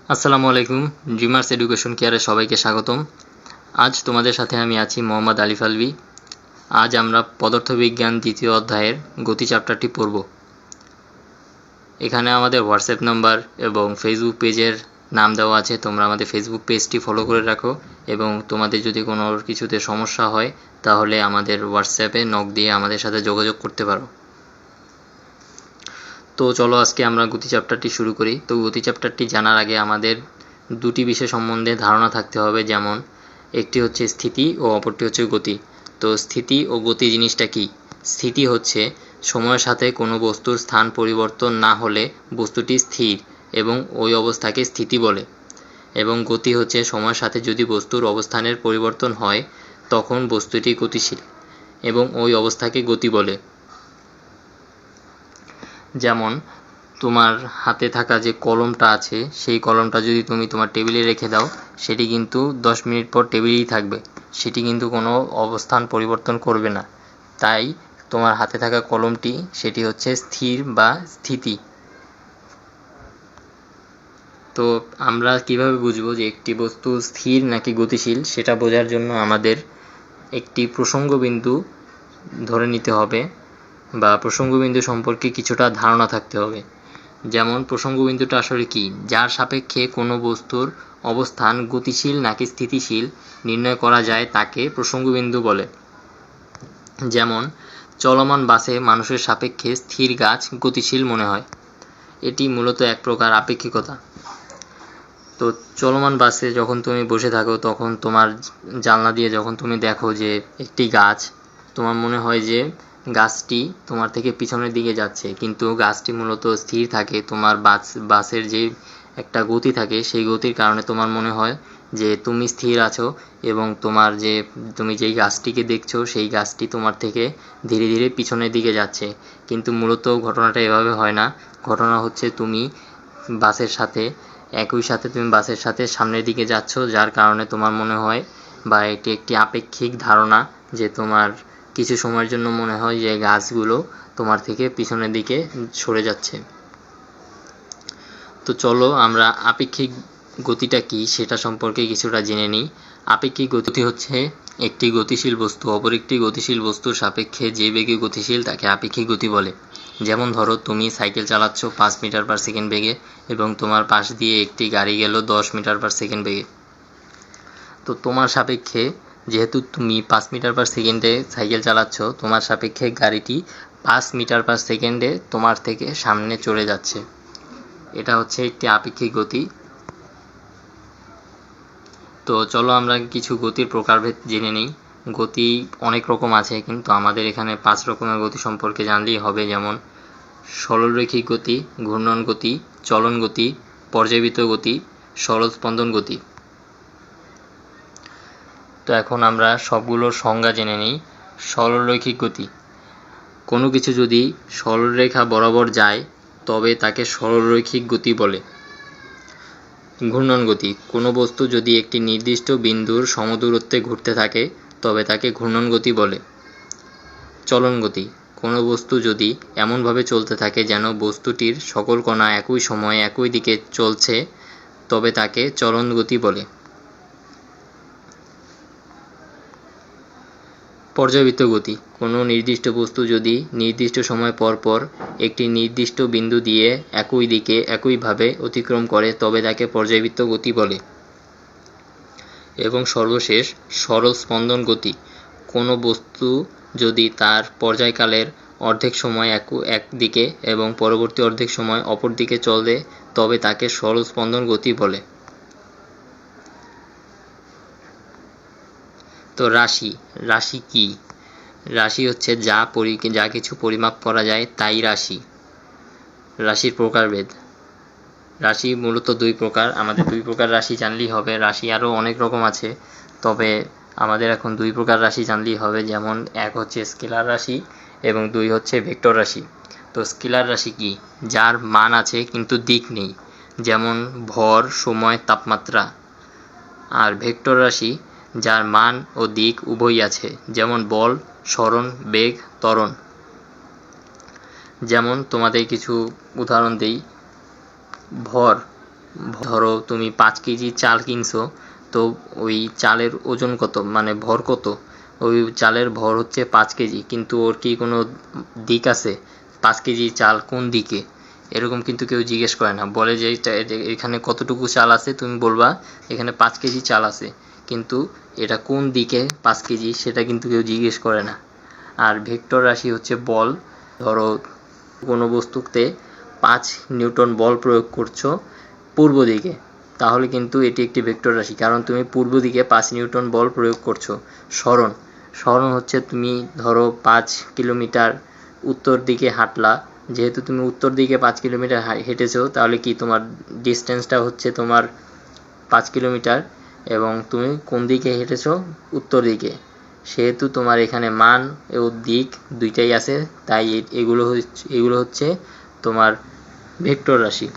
আসসালামু আলাইকুম। Dreamers education কেয়ারে সবাইকে স্বাগতম। আজ তোমাদের সাথে আমি আছি মোহাম্মদ আলিফ আলভি। আজ আমরা পদার্থবিজ্ঞান দ্বিতীয় অধ্যায়ের গতি চ্যাপ্টারটি পড়ব। এখানে আমাদের হোয়াটসঅ্যাপ নাম্বার এবং ফেসবুক পেজের নাম দেওয়া আছে। তোমরা আমাদের ফেসবুক পেজটি ফলো করে রাখো এবং তোমাদের যদি কোনো কিছুতে সমস্যা হয় তাহলে আমাদের হোয়াটসঅ্যাপে নক দিয়ে আমাদের সাথে যোগাযোগ করতে পারো। তো চলো আজকে আমরা গতি চ্যাপ্টারটি শুরু করি। তো গতি চ্যাপ্টারটি জানার আগে আমাদের দুটি বিষয় সম্বন্ধে ধারণা থাকতে হবে, যেমন একটি হচ্ছে স্থিতি ও অপরটি হচ্ছে গতি। তো স্থিতি ও গতি জিনিসটা কি? স্থিতি হচ্ছে সময়ের সাথে কোনো বস্তুর স্থান পরিবর্তন না হলে বস্তুটি স্থির এবং ওই অবস্থাকে স্থিতি বলে, এবং গতি হচ্ছে সময়ের সাথে যদি বস্তুর অবস্থানের পরিবর্তন হয় তখন বস্তুটি গতিশীল এবং ওই অবস্থাকে গতি বলে। যেমন তোমার হাতে থাকা যে কলমটা আছে সেই কলমটা যদি তুমি তোমার টেবিলে রেখে দাও সেটি কিন্তু 10 মিনিট পর টেবিলেই থাকবে, সেটি কিন্তু কোনো অবস্থান পরিবর্তন করবে না। তাই তোমার হাতে থাকা কলমটি সেটি হচ্ছে স্থির বা স্থিতি। তো আমরা কিভাবে বুঝবো যে একটি বস্তু স্থির নাকি গতিশীল সেটা বোঝার জন্য আমাদের একটি প্রসঙ্গবিন্দু ধরে নিতে হবে বা প্রসঙ্গবিন্দু সম্পর্কে কিছুটা ধারণা থাকতে হবে। যেমন প্রসঙ্গবিন্দুটা আসলে কি? যার সাপেক্ষে কোনো বস্তুর অবস্থান গতিশীল নাকি স্থিতিশীল নির্ণয় করা যায় তাকে প্রসঙ্গবিন্দু বলে। যেমন চলমান বাসে মানুষের সাপেক্ষে স্থির গাছ গতিশীল মনে হয়, এটি মূলত এক প্রকার আপেক্ষিকতা। তো চলমান বাসে যখন তুমি বসে থাকো তখন তোমার জানলা দিয়ে যখন তুমি দেখো যে একটি গাছ, তোমার মনে হয় যে গাছটি তোমার থেকে পিছনের দিকে যাচ্ছে, কিন্তু গাছটি মূলত স্থির থাকে। তোমার বাসের যে একটা গতি থাকে সেই গতির কারণে তোমার মনে হয় যে তুমি স্থির আছো এবং তুমি যেই গাছটিকে দেখছো সেই গাছটি তোমার থেকে ধীরে ধীরে পিছনের দিকে যাচ্ছে, কিন্তু মূলত ঘটনাটা এভাবে হয় না। ঘটনা হচ্ছে তুমি একই সাথে তুমি বাসের সাথে সামনের দিকে যাচ্ছ, যার কারণে তোমার মনে হয় বা এটি একটি আপেক্ষিক ধারণা যে তোমার কিছু সময়ের জন্য মনে হয় যে গাছগুলো তোমার থেকে পিছনের দিকে সরে যাচ্ছে। তো চলো আমরা আপেক্ষিক গতিটা কি সেটা সম্পর্কে কিছুটা জেনে নিই। আপেক্ষিক গতি হচ্ছে একটি গতিশীল বস্তু অপর একটি গতিশীল বস্তুর সাপেক্ষে যে বেগে গতিশীল তাকে আপেক্ষিক গতি বলে। যেমন ধরো তুমি সাইকেল চালাচ্ছ 5 মিটার পার সেকেন্ড বেগে এবং তোমার পাশ দিয়ে একটি গাড়ি গেল 10 মিটার পার সেকেন্ড বেগে। তো তোমার সাপেক্ষে যেহেতু তুমি 5 মিটার পার সেকেন্ডে সাইকেল চালাচ্ছ, তোমার সাপেক্ষে গাড়িটি 5 মিটার পার সেকেন্ডে তোমার থেকে সামনে চলে যাচ্ছে। এটা হচ্ছে একটি আপেক্ষিক গতি। তো চলো আমরা কিছু গতির প্রকারভেদ জেনে নিই। গতি অনেক রকম আছে, কিন্তু আমাদের এখানে 5 রকমের গতি সম্পর্কে জানলেই হবে। যেমন সরলরৈখিক গতি, ঘূর্ণন গতি, চলন গতি, পর্যায়বৃত্ত গতি, সরল স্পন্দন গতি। তো এখন আমরা সবগুলোর সংজ্ঞা জেনে নিই। সরলরৈখিক গতি, কোনো কিছু যদি সরলরেখা বরাবর যায় তবে তাকে সরলরৈখিক গতি বলে। ঘূর্ণন গতি, কোনো বস্তু যদি একটি নির্দিষ্ট বিন্দুর সমদূরত্বে ঘুরতে থাকে তবে তাকে ঘূর্ণন গতি বলে। চলন গতি, কোনো বস্তু যদি এমনভাবে চলতে থাকে যেন বস্তুটির সকল কণা একই সময়ে একই দিকে চলছে তবে তাকে চলন গতি বলে। পর্যায়বৃত্ত গতি, কোনো নির্দিষ্ট বস্তু যদি নির্দিষ্ট সময় পর পর একটি নির্দিষ্ট বিন্দু দিয়ে একই দিকে একইভাবে অতিক্রম করে তবে তাকে পর্যায়বৃত্ত গতি বলে। এবং সর্বশেষ সরল স্পন্দন গতি, কোনো বস্তু যদি তার পর্যায়কালের অর্ধেক সময় এক দিকে এবং পরবর্তী অর্ধেক সময় অপর দিকে চলে তবে তাকে সরল স্পন্দন গতি বলে। তো রাশি কি? রাশি হচ্ছে যা কিছু পরিমাপ করা যায় তাই রাশি। রাশির প্রকারভেদ, রাশি মূলত 2 প্রকার। আমাদের 2 প্রকার রাশি জানলেই হবে। রাশি আরও অনেক রকম আছে, তবে আমাদের এখন 2 প্রকার রাশি জানলেই হবে। যেমন এক হচ্ছে স্কেলার রাশি এবং 2 হচ্ছে ভেক্টর রাশি। তো স্কেলার রাশি কি? যার মান আছে কিন্তু দিক নেই, যেমন ভর, সময়, তাপমাত্রা। আর ভেক্টর রাশি যার মান ও দিক উভয়ই আছে, যেমন বল, সরণ, বেগ, ত্বরণ। যেমন তোমাদের কিছু উদাহরণ দেই। ভর, ধরো তুমি 5 কেজি চাল কিনছো, তো ওই চালের ওজন কত মানে ভর কত, ওই চালের ভর হচ্ছে 5 কেজি, কিন্তু ওর কি কোনো দিক আছে 5 কেজি চাল কোন দিকে, এরকম কিন্তু কেউ জিজ্ঞেস করে না। বলে যে এখানে কতটুকু চাল আছে, তুমি বলবা এখানে 5 কেজি চাল আছে, কিন্তু এটা কোন দিকে 5 কেজি সেটা কিন্তু কেউ জিজ্ঞেস করে না। আর ভেক্টর রাশি হচ্ছে বল। ধরো কোনো বস্তুতে 5 নিউটন বল প্রয়োগ করছো পূর্ব দিকে, তাহলে কিন্তু এটি একটি ভেক্টর রাশি, কারণ তুমি পূর্ব দিকে 5 নিউটন বল প্রয়োগ করছো। সরণ সরণ হচ্ছে তুমি ধরো 5 কিলোমিটার উত্তর দিকে হাঁটলা, যেহেতু তুমি উত্তর দিকে 5 কিলোমিটার হেঁটেছো, তাহলে কি তোমার ডিস্টেন্সটা হচ্ছে তোমার 5 কিলোমিটার, এবং তুমি কোন দিকে হেঁটেছো, উত্তর দিকে, সেহেতু তোমার এখানে মান ও দিক দুইটাই আছে, তাই এগুলো হচ্ছে তোমার ভেক্টর রাশি।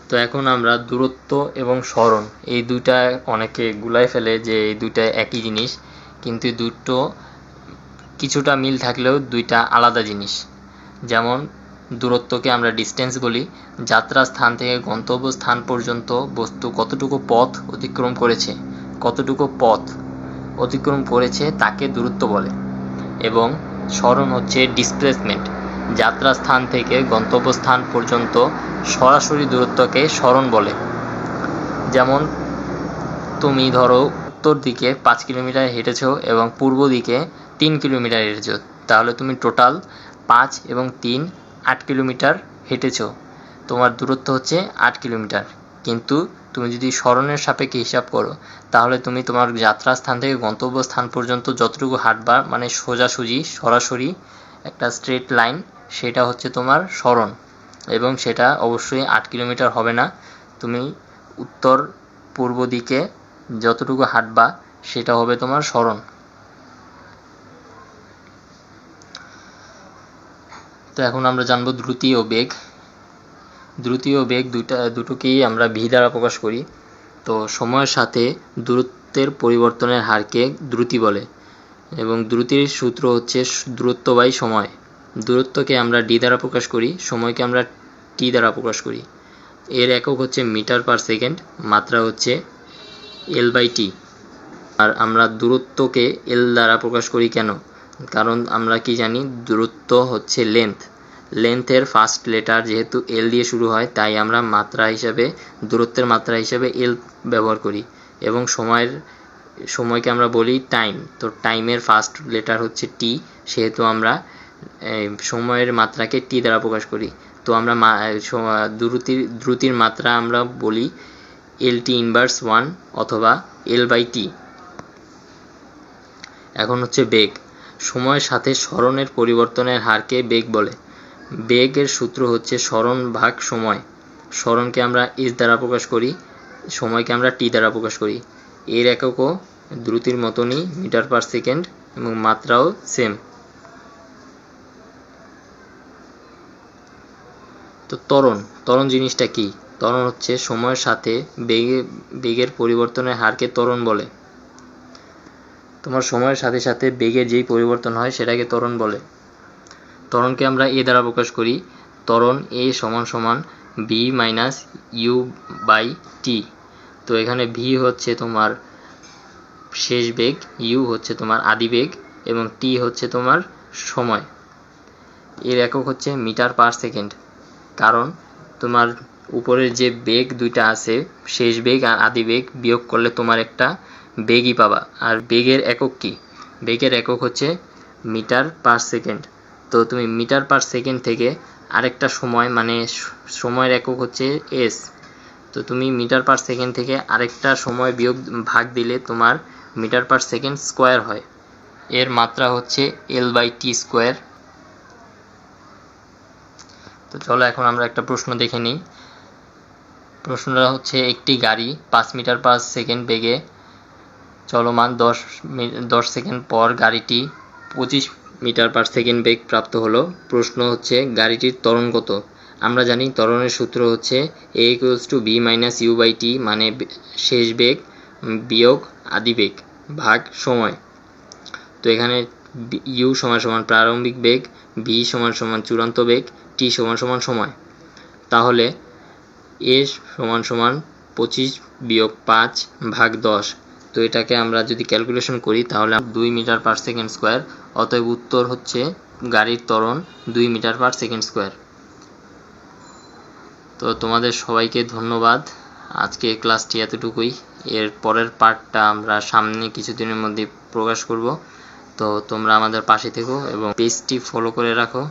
তো এখন আমরা দূরত্ব এবং সরণ এই দুইটা অনেকে গুলাই ফেলে যে এই দুইটা একই জিনিস, কিন্তু দুটো কিছুটা মিল থাকলেও দুইটা আলাদা জিনিস। যেমন দূরত্বকে আমরা ডিস্টেন্স বলি, যাত্রা স্থান থেকে গন্তব্য স্থান পর্যন্ত বস্তু কতটুকু পথ অতিক্রম করেছে তাকে দূরত্ব বলে। এবং সরণ হচ্ছে ডিসপ্লেসমেন্ট, যাত্রা স্থান থেকে গন্তব্য স্থান পর্যন্ত সরাসরি দূরত্বকে সরণ বলে। যেমন তুমি ধরো উত্তর দিকে 5 কিলোমিটার হেঁটেছো এবং পূর্ব দিকে 3 কিলোমিটার হেঁটেছো, তাহলে তুমি টোটাল 5 এবং 3 8 কিলোমিটার হেঁটেছো, তোমার দূরত্ব হচ্ছে 8 কিলোমিটার। কিন্তু তুমি যদি সরণের সাপেক্ষে হিসাব করো, তাহলে তুমি তোমার যাত্রা স্থান থেকে গন্তব্য স্থান পর্যন্ত যতটুকু হাঁটবা, মানে সোজাসুজি সরাসরি একটা স্ট্রেট লাইন, সেটা হচ্ছে তোমার সরণ, এবং সেটা অবশ্যই 8 কিলোমিটার হবে না। তুমি উত্তর পূর্ব দিকে যতটুকু হাঁটবা সেটা হবে তোমার সরণ। তো এখন আমরা জানবো দ্রুতি ও বেগ। দ্রুতি ও বেগ দুটোকেই আমরা ভি দ্বারা প্রকাশ করি। তো সময়ের সাথে দূরত্বের পরিবর্তনের হারকে দ্রুতি বলে, এবং দ্রুতির সূত্র হচ্ছে দূরত্ব বাই সময়। দূরত্বকে আমরা ডি দ্বারা প্রকাশ করি, সময়কে আমরা টি দ্বারা প্রকাশ করি। এর একক হচ্ছে মিটার পার সেকেন্ড, মাত্রা হচ্ছে এল বাই টি। আর আমরা দূরত্বকে এল দ্বারা প্রকাশ করি কেন? কারণ আমরা কি জানি, দূরত্ব হচ্ছে লেন্থের ফার্স্ট লেটার যেহেতু এল দিয়ে শুরু হয়, তাই আমরা দূরত্বের মাত্রা হিসেবে এল ব্যবহার করি। এবং সময়কে আমরা বলি টাইম, তো টাইমের ফার্স্ট লেটার হচ্ছে টি, সেহেতু আমরা সময়ের মাত্রাকে টি দ্বারা প্রকাশ করি। তো আমরা দ্রুতির মাত্রা আমরা বলি এল টি ইনভার্স 1 অথবা এল বাই টি। এখন হচ্ছে বেগ। সময়ের সাথে সরণের পরিবর্তনের হারকে বেগ বলে। বেগের সূত্র হচ্ছে সরণ ভাগ সময়। সরণকে আমরা এস দ্বারা প্রকাশ করি, সময়কে আমরা টি দ্বারা প্রকাশ করি। এর এককও দ্রুতির মতনই মিটার পার সেকেন্ড, এবং মাত্রাও সেম। তো ত্বরণ জিনিসটা কি? ত্বরণ হচ্ছে সময়ের সাথে বেগের পরিবর্তনের হারকে ত্বরণ বলে। তোমার সময়ের সাথে সাথে বেগের যেই পরিবর্তন হয় সেটাকে ত্বরণ বলে। ত্বরণকে আমরা এ দ্বারা প্রকাশ করি, ত্বরণ এ সমান সমান V minus you by T. তো এখানে ভি হচ্ছে তোমার শেষ বেগ, ইউ হচ্ছে তোমার আদি বেগ, এবং টি হচ্ছে তোমার সময়। এর একক হচ্ছে মিটার পার সেকেন্ড, কারণ তোমার উপরের যে বেগ দুইটা আছে, শেষ বেগ আর আদি বেগ, বিয়োগ করলে তোমার একটা বেগই পাবা। আর বেগের একক কি? বেগের একক হচ্ছে মিটার পার সেকেন্ড। তো তুমি মিটার পার সেকেন্ড থেকে আরেকটা সময়, মানে সময়ের একক হচ্ছে এস, তো তুমি মিটার পার সেকেন্ড থেকে আরেকটা সময় ভাগ দিলে তোমার মিটার পার সেকেন্ড স্কোয়ার হয়। এর মাত্রা হচ্ছে এল বাই টি স্কোয়ার। তো চলো এখন আমরা একটা প্রশ্ন দেখে নিই। প্রশ্নটা হচ্ছে, একটি গাড়ি 5 মিটার পার সেকেন্ড বেগে চলমান 10 সেকেন্ড পর গাড়িটি 25 মিটার পার সেকেন্ড বেগ প্রাপ্ত হলো। প্রশ্ন হচ্ছে গাড়িটির ত্বরণ কত? আমরা জানি ত্বরণের সূত্র হচ্ছে a = b - u / t, মানে শেষ বেগ বিয়োগ আদি বেগ ভাগ সময়। তো এখানে u = প্রারম্ভিক বেগ, v = চূড়ান্ত বেগ, টি সমান সমান সময়, তাহলে এ সমান সমান 25 বিয়োগ 5 ভাগ 10। তো এটাকে আমরা যদি ক্যালকুলেশন করি তাহলে 2 মিটার পার সেকেন্ড স্কোয়ার। অতএব উত্তর হচ্ছে গাড়ির ত্বরণ 2 মিটার পার সেকেন্ড স্কোয়ার। তো তোমাদের সবাইকে ধন্যবাদ। আজকে ক্লাসটি এতটুকুই। এর পরের পার্টটা আমরা সামনে কিছুদিনের মধ্যে প্রকাশ করব। তো তোমরা আমাদের পাশে থেকো এবং পেজটি ফলো করে রাখো।